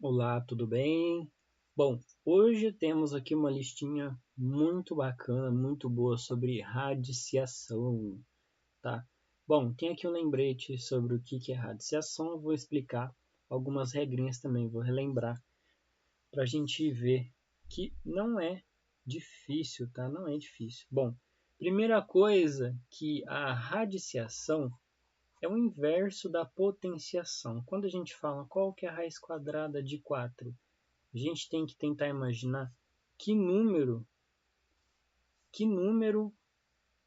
Olá, tudo bem? Bom, hoje temos aqui uma listinha muito bacana, muito boa sobre radiciação, tá? Bom, tem aqui um lembrete sobre o que é radiciação, eu vou explicar algumas regrinhas também, vou relembrar para a gente ver que não é difícil, tá? Não é difícil. Bom, primeira coisa que a radiciação é o inverso da potenciação. Quando a gente fala qual que é a raiz quadrada de 4, a gente tem que tentar imaginar que número,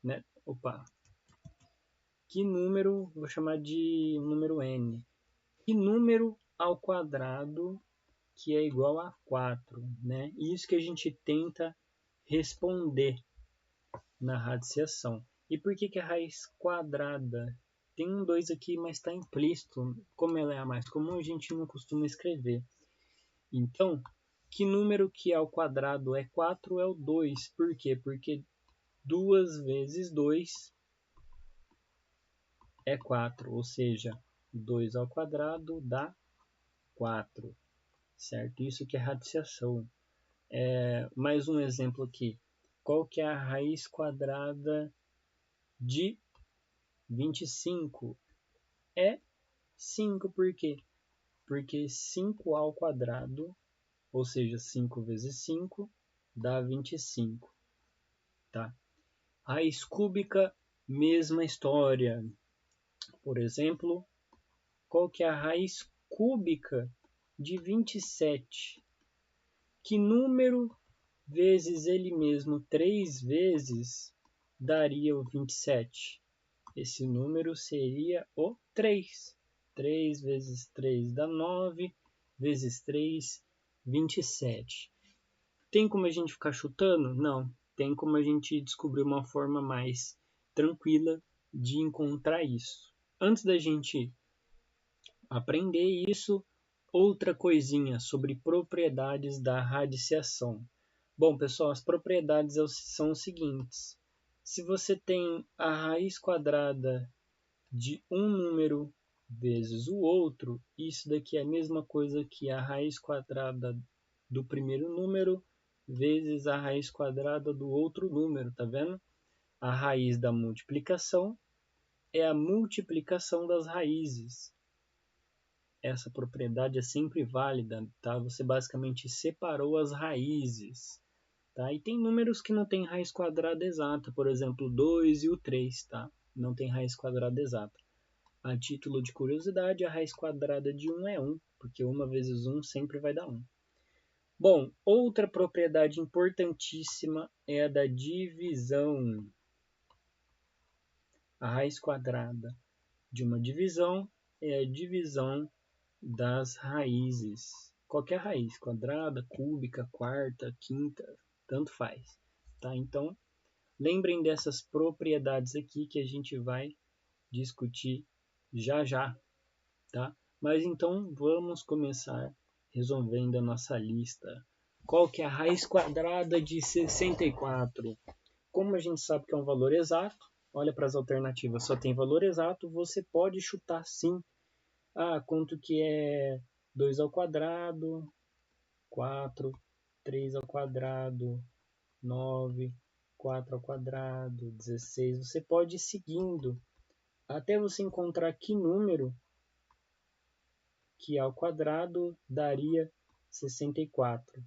né? Que número, vou chamar de número n. Que número ao quadrado que é igual a 4, né? Isso que a gente tenta responder na radiciação. E por que a raiz quadrada? Tem um 2 aqui, mas está implícito. Como ela é a mais comum, a gente não costuma escrever. Então, que número que ao quadrado é 4 é o 2. Por quê? Porque 2 vezes 2 é 4, ou seja, 2 ao quadrado dá 4, certo? Isso que é radiciação. Mais um exemplo aqui. Qual que é a raiz quadrada de 25? É 5, por quê? Porque 5 ao quadrado, ou seja, 5 vezes 5, dá 25, tá? Raiz cúbica, mesma história. Por exemplo, qual que é a raiz cúbica de 27? Que número vezes ele mesmo 3 vezes daria o 27? Esse número seria o 3. 3 vezes 3 dá 9, vezes 3, 27. Tem como a gente ficar chutando? Não. Tem como a gente descobrir uma forma mais tranquila de encontrar isso. Antes da gente aprender isso, outra coisinha sobre propriedades da radiciação. Bom, pessoal, as propriedades são os seguintes. Se você tem a raiz quadrada de um número vezes o outro, isso daqui é a mesma coisa que a raiz quadrada do primeiro número vezes a raiz quadrada do outro número, tá vendo? A raiz da multiplicação é a multiplicação das raízes. Essa propriedade é sempre válida, tá? Você basicamente separou as raízes, tá? E tem números que não têm raiz quadrada exata, por exemplo, o 2 e o 3, tá? Não tem raiz quadrada exata. A título de curiosidade, a raiz quadrada de 1 é 1, porque 1 vezes 1 sempre vai dar 1. Bom, outra propriedade importantíssima é a da divisão. A raiz quadrada de uma divisão é a divisão das raízes. Qualquer raiz, quadrada, cúbica, quarta, quinta, tanto faz. Tá? Então, lembrem dessas propriedades aqui que a gente vai discutir já já. Tá? Mas então vamos começar resolvendo a nossa lista. Qual que é a raiz quadrada de 64? Como a gente sabe que é um valor exato, olha para as alternativas, só tem valor exato, você pode chutar sim. Quanto que é 2 ao quadrado, 4, 3 ao quadrado, 9, 4 ao quadrado, 16. Você pode ir seguindo até você encontrar que número que ao quadrado daria 64.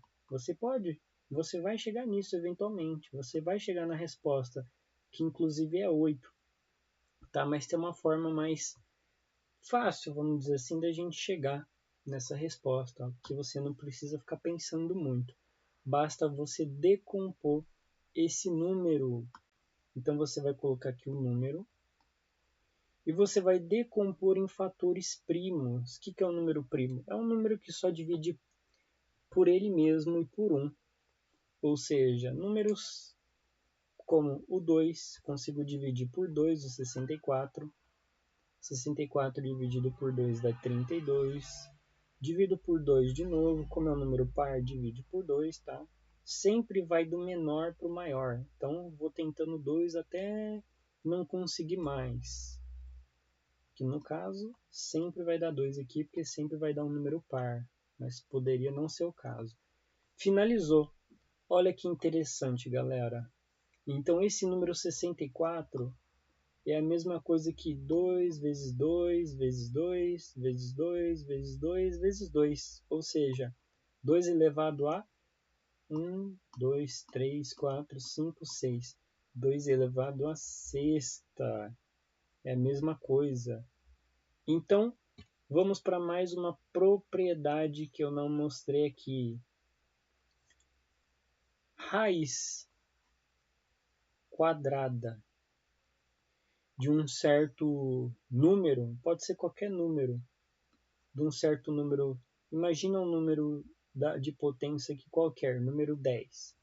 Você vai chegar nisso eventualmente. Você vai chegar na resposta, que inclusive é 8. Tá? Mas tem uma forma mais fácil, vamos dizer assim, da gente chegar nessa resposta, que você não precisa ficar pensando muito. Basta você decompor esse número. Então você vai colocar aqui o número e você vai decompor em fatores primos. O que é um número primo? É um número que só divide por ele mesmo e por 1. Ou seja, números como o 2, consigo dividir por 2, o 64. 64 dividido por 2 dá 32. Divido por 2 de novo, como é um número par, divide por 2, tá? Sempre vai do menor para o maior. Então, vou tentando 2 até não conseguir mais. Que no caso, sempre vai dar 2 aqui, porque sempre vai dar um número par. mas poderia não ser o caso. Finalizou. Olha que interessante, galera. Então, esse número 64 é a mesma coisa que 2 vezes 2 vezes 2 vezes 2 vezes 2 vezes 2. Ou seja, 2 elevado a 1, 2, 3, 4, 5, 6. 2 elevado a sexta. É a mesma coisa. Então, vamos para mais uma propriedade que eu não mostrei aqui. Raiz quadrada de um certo número, pode ser qualquer número, de um certo número. Imagina um número de potência que qualquer, número 10.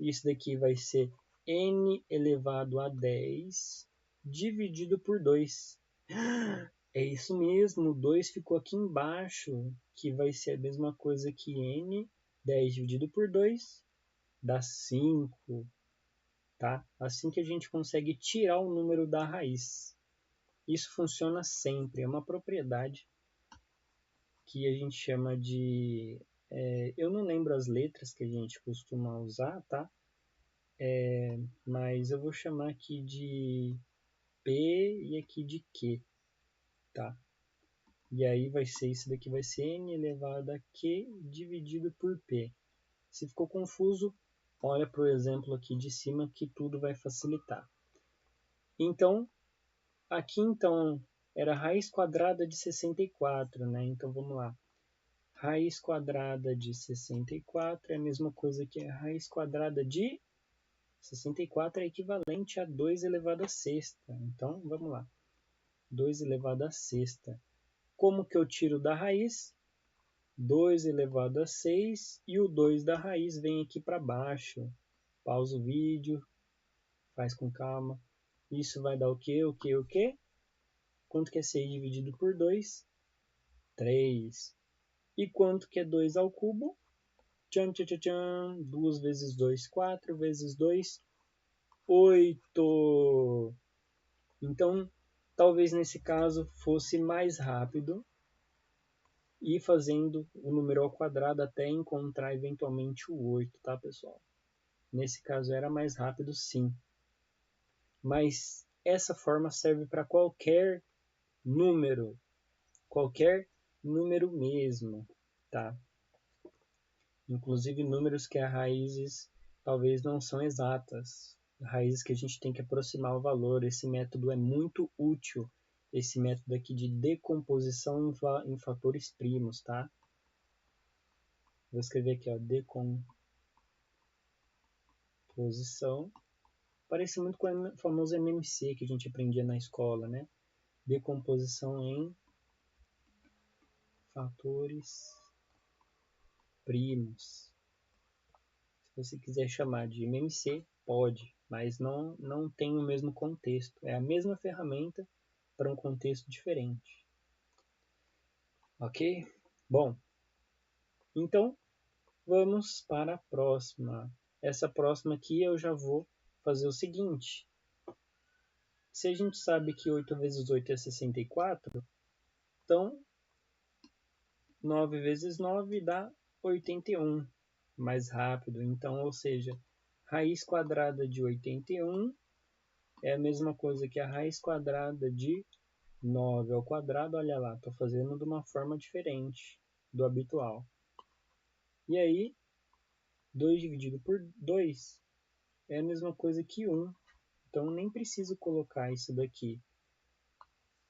Isso daqui vai ser n elevado a 10 dividido por 2. É isso mesmo, 2 ficou aqui embaixo, que vai ser a mesma coisa que n, 10 dividido por 2, dá 5, tá? Assim que a gente consegue tirar o número da raiz. Isso funciona sempre, é uma propriedade que a gente chama de... eu não lembro as letras que a gente costuma usar, tá? Mas eu vou chamar aqui de P e aqui de Q, tá? E aí vai ser isso daqui, vai ser n elevado a q dividido por p. Se ficou confuso, olha para o exemplo aqui de cima que tudo vai facilitar. Então, aqui então era raiz quadrada de 64, né? Então vamos lá. Raiz quadrada de 64 é a mesma coisa que a raiz quadrada de 64 é equivalente a 2 elevado a sexta. Então, vamos lá. 2 elevado a sexta. Como que eu tiro da raiz? 2 elevado a 6 e o 2 da raiz vem aqui para baixo. Pausa o vídeo, faz com calma. Isso vai dar o quê? O quê? O quê? Quanto que é 6 dividido por 2? 3. E quanto que é 2 ao cubo? Tchan, tchan, tchan, tchan. 2 vezes 2, 4 vezes 2, 8. Então, talvez nesse caso fosse mais rápido ir fazendo o número ao quadrado até encontrar eventualmente o 8, tá, pessoal? Nesse caso era mais rápido, sim. Mas essa forma serve para qualquer número mesmo, tá? Inclusive números que as raízes talvez não são exatas, raízes que a gente tem que aproximar o valor. Esse método é muito útil, esse método aqui de decomposição em fatores primos, tá? Vou escrever aqui, ó, decomposição. Parece muito com o famoso MMC que a gente aprendia na escola, né? Decomposição em fatores primos. Se você quiser chamar de MMC, pode, mas não tem o mesmo contexto. É a mesma ferramenta para um contexto diferente. Ok? Bom, então vamos para a próxima. Essa próxima aqui eu já vou fazer o seguinte. Se a gente sabe que 8 vezes 8 é 64, então 9 vezes 9 dá 81. Mais rápido. Então, ou seja, raiz quadrada de 81 é a mesma coisa que a raiz quadrada de 9 ao quadrado. Olha lá, estou fazendo de uma forma diferente do habitual. E aí, 2 dividido por 2 é a mesma coisa que 1. Então, nem preciso colocar isso daqui.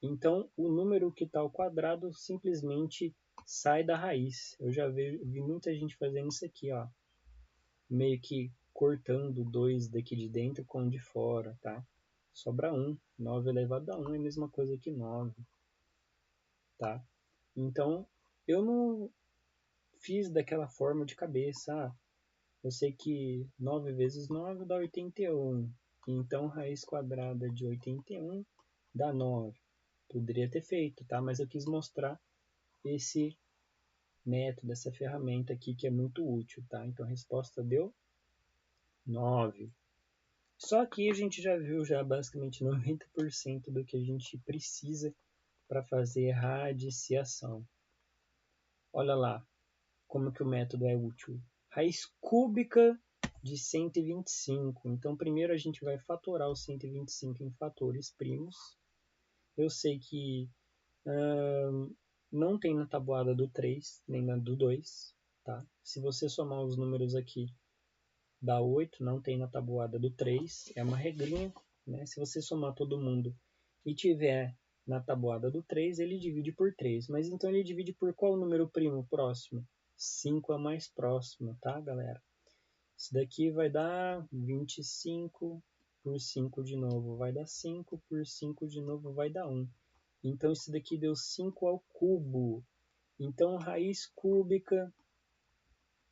Então, o número que está ao quadrado simplesmente sai da raiz. Eu já vi muita gente fazendo isso aqui, ó. Meio que cortando 2 daqui de dentro com o de fora, tá? Sobra 1. 9 elevado a 1 é a mesma coisa que 9, tá? Então, eu não fiz daquela forma de cabeça. Eu sei que 9 vezes 9 dá 81. Então, raiz quadrada de 81 dá 9. Poderia ter feito, tá? Mas eu quis mostrar esse método, essa ferramenta aqui que é muito útil, tá? Então, a resposta deu 9. Só que a gente já viu já basicamente 90% do que a gente precisa para fazer radiciação. Olha lá, como que o método é útil? Raiz cúbica de 125. Então, primeiro a gente vai fatorar o 125 em fatores primos. Eu sei que não tem na tabuada do 3, nem na do 2. Tá? Se você somar os números aqui, dá 8, não tem na tabuada do 3. É uma regrinha. Né? Se você somar todo mundo e tiver na tabuada do 3, ele divide por 3. Mas então ele divide por qual número primo próximo? 5 é mais próximo, tá, galera? Isso daqui vai dar 25 por 5 de novo, vai dar 5 por 5 de novo, vai dar 1. Então isso daqui deu 5 ao cubo. Então raiz cúbica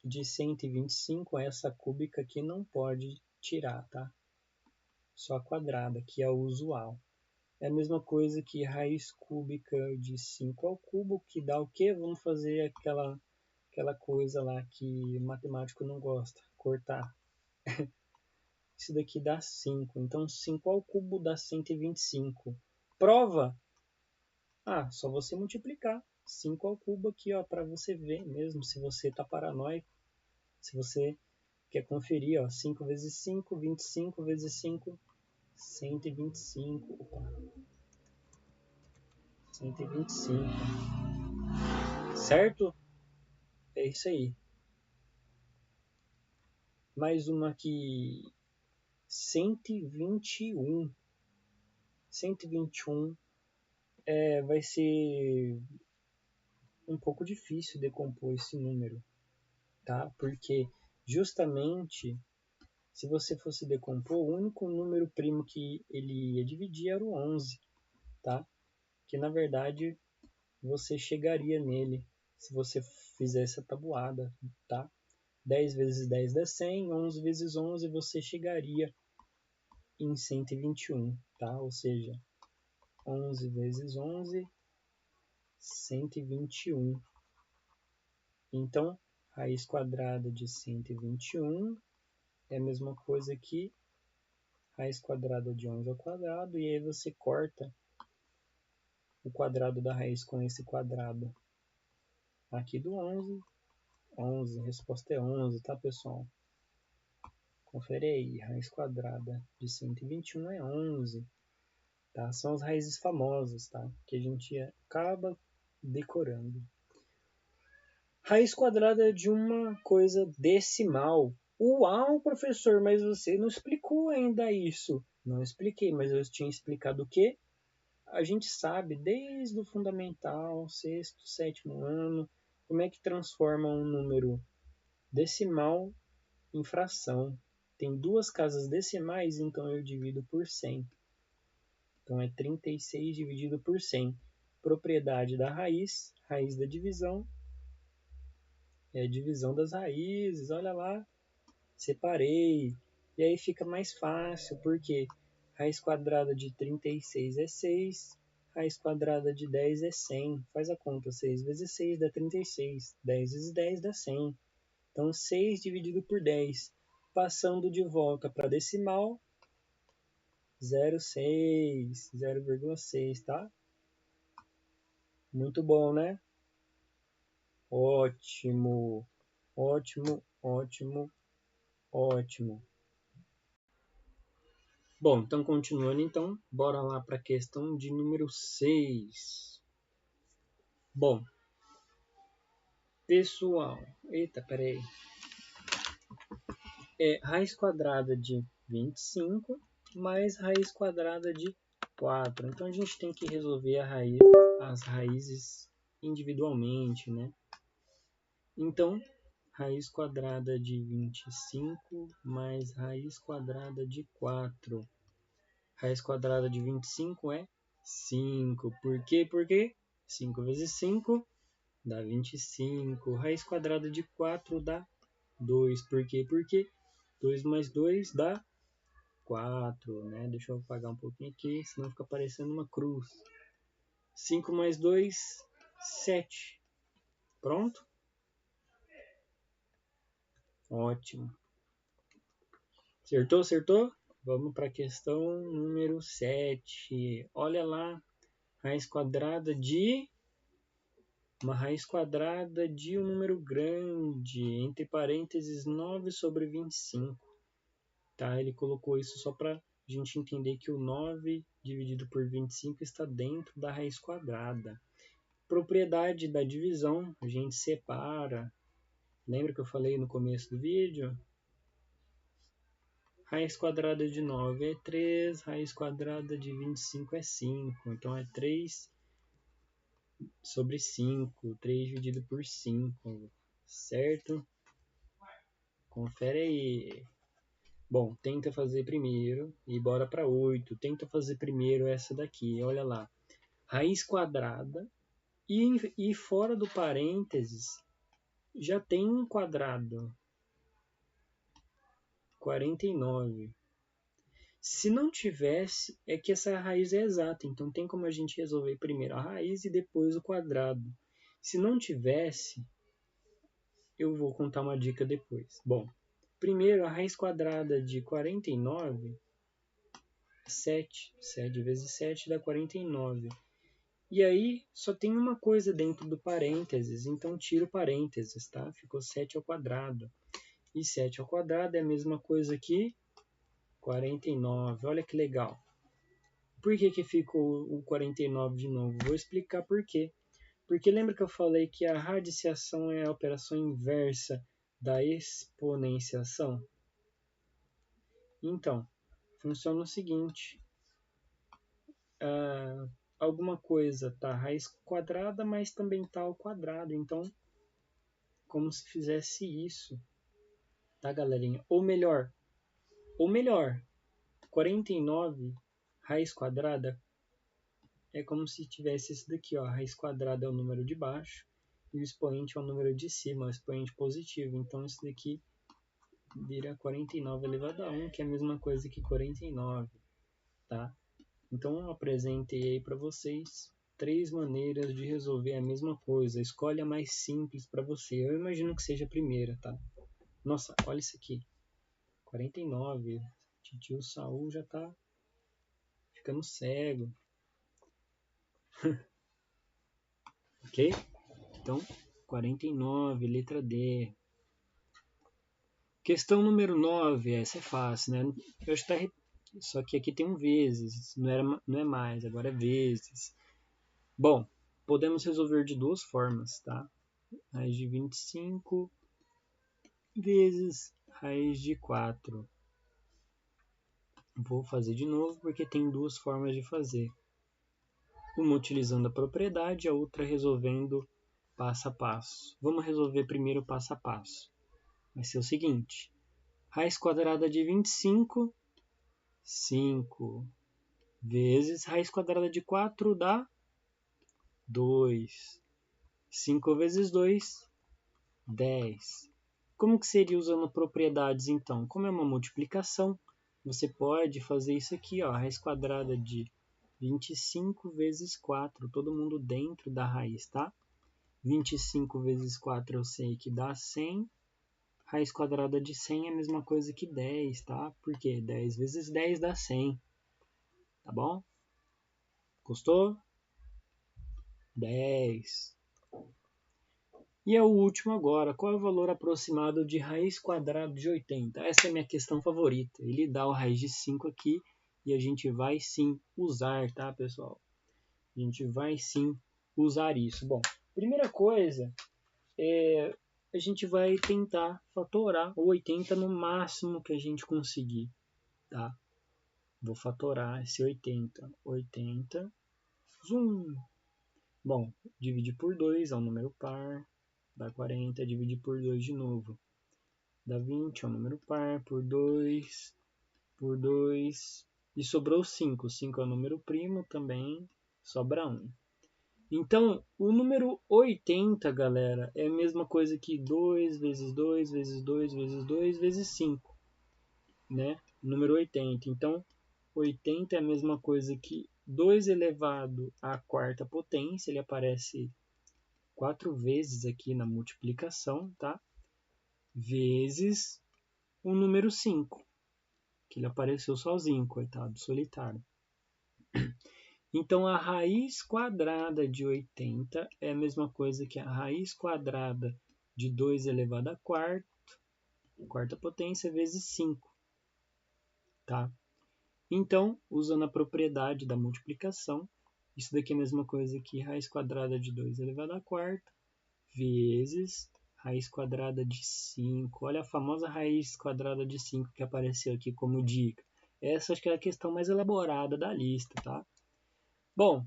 de 125, essa cúbica aqui não pode tirar, tá? Só quadrada, que é o usual. É a mesma coisa que raiz cúbica de 5 ao cubo, que dá o quê? Vamos fazer aquela coisa lá que o matemático não gosta, cortar. Isso daqui dá 5. Então, 5 ao cubo dá 125. Prova? Ah, só você multiplicar 5 ao cubo aqui, ó, para você ver mesmo se você tá paranoico. Se você quer conferir, ó, 5 vezes 5, 25 vezes 5, 125. Opa. 125. Certo? É isso aí. Mais uma aqui. 121. 121 vai ser um pouco difícil decompor esse número, tá? Porque justamente se você fosse decompor, o único número primo que ele ia dividir era o 11, tá? Que na verdade você chegaria nele se você fizesse a tabuada, tá? 10 vezes 10 dá 100, 11 vezes 11 você chegaria em 121, tá? Ou seja, 11 vezes 11, 121. Então, raiz quadrada de 121 é a mesma coisa que raiz quadrada de 11 ao quadrado, e aí você corta o quadrado da raiz com esse quadrado aqui do 11. 11, a resposta é 11, tá, pessoal? Confere aí, raiz quadrada de 121 é 11, tá? São as raízes famosas, tá? Que a gente acaba decorando. Raiz quadrada de uma coisa decimal. Uau, professor, mas você não explicou ainda isso. Não expliquei, mas eu tinha explicado o quê? A gente sabe desde o fundamental, sexto, sétimo ano, como é que transforma um número decimal em fração. Tem duas casas decimais, então eu divido por 100. Então é 36 dividido por 100. Propriedade da raiz, raiz da divisão, é a divisão das raízes, olha lá, separei. E aí fica mais fácil, porque raiz quadrada de 36 é 6, raiz quadrada de 10 é 100. Faz a conta, 6 vezes 6 dá 36, 10 vezes 10 dá 100. Então 6 dividido por 10. Passando de volta para decimal, 0,6, 0,6, tá? Muito bom, né? Ótimo, ótimo, ótimo, ótimo. Bom, então continuando, então, bora lá para a questão de número 6. Bom, pessoal, eita, peraí. É raiz quadrada de 25 mais raiz quadrada de 4. Então a gente tem que resolver as raízes individualmente, né? Então, raiz quadrada de 25 mais raiz quadrada de 4. Raiz quadrada de 25 é 5. Por quê? Porque 5 vezes 5 dá 25. Raiz quadrada de 4 dá 2. Por quê? Porque 2 mais 2 dá 4. Né? Deixa eu apagar um pouquinho aqui, senão fica parecendo uma cruz. 5 mais 2, 7. Pronto? Ótimo. Acertou? Acertou? Vamos para a questão número 7. Olha lá, raiz quadrada de uma raiz quadrada de um número grande, entre parênteses 9 sobre 25. Tá? Ele colocou isso só para a gente entender que o 9 dividido por 25 está dentro da raiz quadrada. Propriedade da divisão, a gente separa. Lembra que eu falei no começo do vídeo? Raiz quadrada de 9 é 3, raiz quadrada de 25 é 5. Então é 3 sobre 5, 3 dividido por 5, certo? Confere aí. Bom, tenta fazer primeiro e bora para 8. Tenta fazer primeiro essa daqui, olha lá. Raiz quadrada e fora do parênteses já tem um quadrado. 49. Se não tivesse, é que essa raiz é exata. Então tem como a gente resolver primeiro a raiz e depois o quadrado. Se não tivesse, eu vou contar uma dica depois. Bom, primeiro a raiz quadrada de 49, 7. 7 vezes 7 dá 49. E aí só tem uma coisa dentro do parênteses, então tiro parênteses, tá? Ficou 7 ao quadrado. E 7 ao quadrado é a mesma coisa que 49. Olha que legal. Por que ficou o 49 de novo? Vou explicar por quê. Porque lembra que eu falei que a radiciação é a operação inversa da exponenciação? Então, funciona o seguinte. Alguma coisa está raiz quadrada, mas também está ao quadrado. Então, como se fizesse isso. Tá, galerinha? Ou melhor, 49 raiz quadrada é como se tivesse isso daqui, ó. A raiz quadrada é o número de baixo e o expoente é o número de cima, o expoente positivo. Então isso daqui vira 49 elevado a 1, que é a mesma coisa que 49, tá? Então eu apresentei aí para vocês 3 maneiras de resolver a mesma coisa. Escolhe a mais simples para você. Eu imagino que seja a primeira, tá? Nossa, olha isso aqui. 49. Tio Saul já tá ficando cego. Ok? Então, 49, letra D. Questão número 9, essa é fácil, né? Eu acho que só que aqui tem um vezes, não é mais, agora é vezes. Bom, podemos resolver de duas formas, tá? Raiz de 25 vezes raiz de 4. Vou fazer de novo porque tem duas formas de fazer. Uma utilizando a propriedade, a outra resolvendo passo a passo. Vamos resolver primeiro o passo a passo. Vai ser o seguinte. Raiz quadrada de 25, 5. Vezes raiz quadrada de 4 dá 2. 5 vezes 2, 10. Como que seria usando propriedades, então? Como é uma multiplicação, você pode fazer isso aqui, ó, raiz quadrada de 25 vezes 4, todo mundo dentro da raiz, tá? 25 vezes 4 eu sei que dá 100. Raiz quadrada de 100 é a mesma coisa que 10, tá? Por quê? 10 vezes 10 dá 100. Tá bom? Gostou? 10. E é o último agora. Qual é o valor aproximado de raiz quadrada de 80? Essa é a minha questão favorita. Ele dá o raiz de 5 aqui e a gente vai sim usar, tá, pessoal? A gente vai sim usar isso. Bom, primeira coisa a gente vai tentar fatorar o 80 no máximo que a gente conseguir, tá? Vou fatorar esse 80. 80, zoom. Bom, dividir por 2 é um número par, dá 40, dividir por 2 de novo. Dá 20, é um número par, por 2, e sobrou 5. 5 é um número primo também, sobra 1. Então, o número 80, galera, é a mesma coisa que 2 vezes 2 vezes 2 vezes 2 vezes 5, né? Número 80. Então, 80 é a mesma coisa que 2 elevado à quarta potência, ele aparece 4 vezes aqui na multiplicação, tá? Vezes o número 5, que ele apareceu sozinho, coitado, solitário. Então, a raiz quadrada de 80 é a mesma coisa que a raiz quadrada de 2 elevado à quarta potência, vezes 5. Tá? Então, usando a propriedade da multiplicação, isso daqui é a mesma coisa que raiz quadrada de 2 elevado à quarta, vezes raiz quadrada de 5. Olha a famosa raiz quadrada de 5 que apareceu aqui como dica. Essa acho que é a questão mais elaborada da lista, tá? Bom,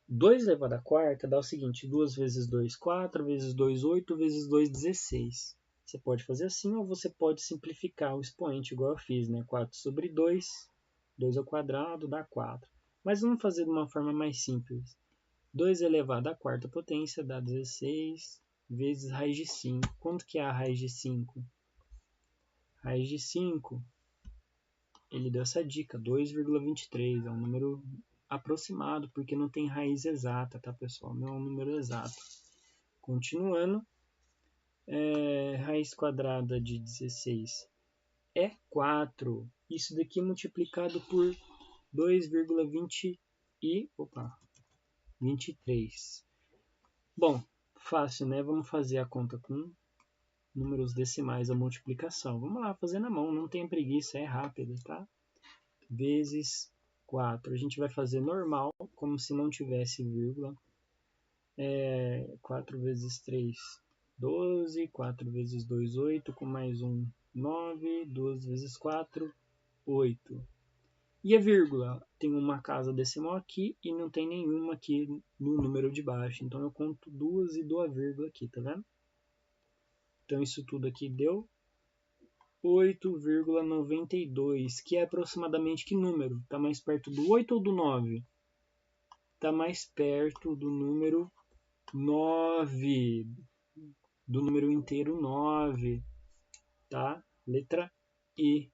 2 elevado à quarta dá o seguinte, 2 vezes 2, 4, vezes 2, 8, vezes 2, 16. Você pode fazer assim ou você pode simplificar o expoente igual eu fiz, né? 4 sobre 2, 2 ao quadrado dá 4. Mas vamos fazer de uma forma mais simples. 2 elevado à quarta potência dá 16 vezes raiz de 5. Quanto que é a raiz de 5? Raiz de 5, ele deu essa dica, 2,23. É um número aproximado, porque não tem raiz exata, tá, pessoal? Não é um número exato. Continuando, raiz quadrada de 16 é 4. Isso daqui multiplicado por 2,23. Bom, fácil, né? Vamos fazer a conta com números decimais, a multiplicação. Vamos lá, fazer na mão, não tem preguiça, é rápido, tá? Vezes 4. A gente vai fazer normal, como se não tivesse vírgula. 4 vezes 3, 12. 4 vezes 2, 8. Com mais 1, 9. 2 vezes 4, 8. E a vírgula? Tem uma casa decimal aqui e não tem nenhuma aqui no número de baixo. Então eu conto duas e dou a vírgula aqui, tá vendo? Então isso tudo aqui deu 8,92, que é aproximadamente que número? Está mais perto do 8 ou do 9? Está mais perto do número 9, do número inteiro 9, tá? Letra E,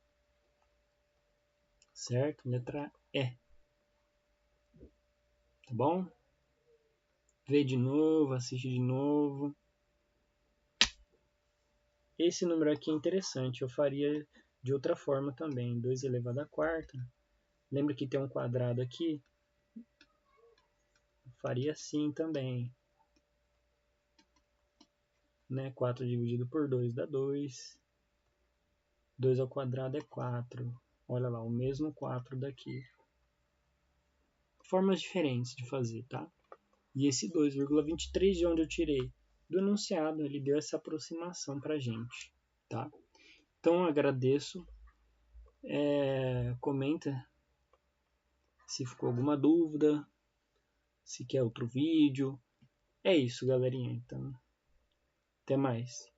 certo? Letra E, tá bom? Vê de novo, assiste de novo. Esse número aqui é interessante, eu faria de outra forma também, 2 elevado à quarta. Lembra que tem um quadrado aqui? Faria assim também. Né? 4 dividido por 2 dá 2. 2 ao quadrado é 4. Olha lá, o mesmo 4 daqui. Formas diferentes de fazer, tá? E esse 2,23 de onde eu tirei? Do enunciado, ele deu essa aproximação para a gente, tá? Então, agradeço. Comenta se ficou alguma dúvida, se quer outro vídeo. É isso, galerinha. Então, até mais.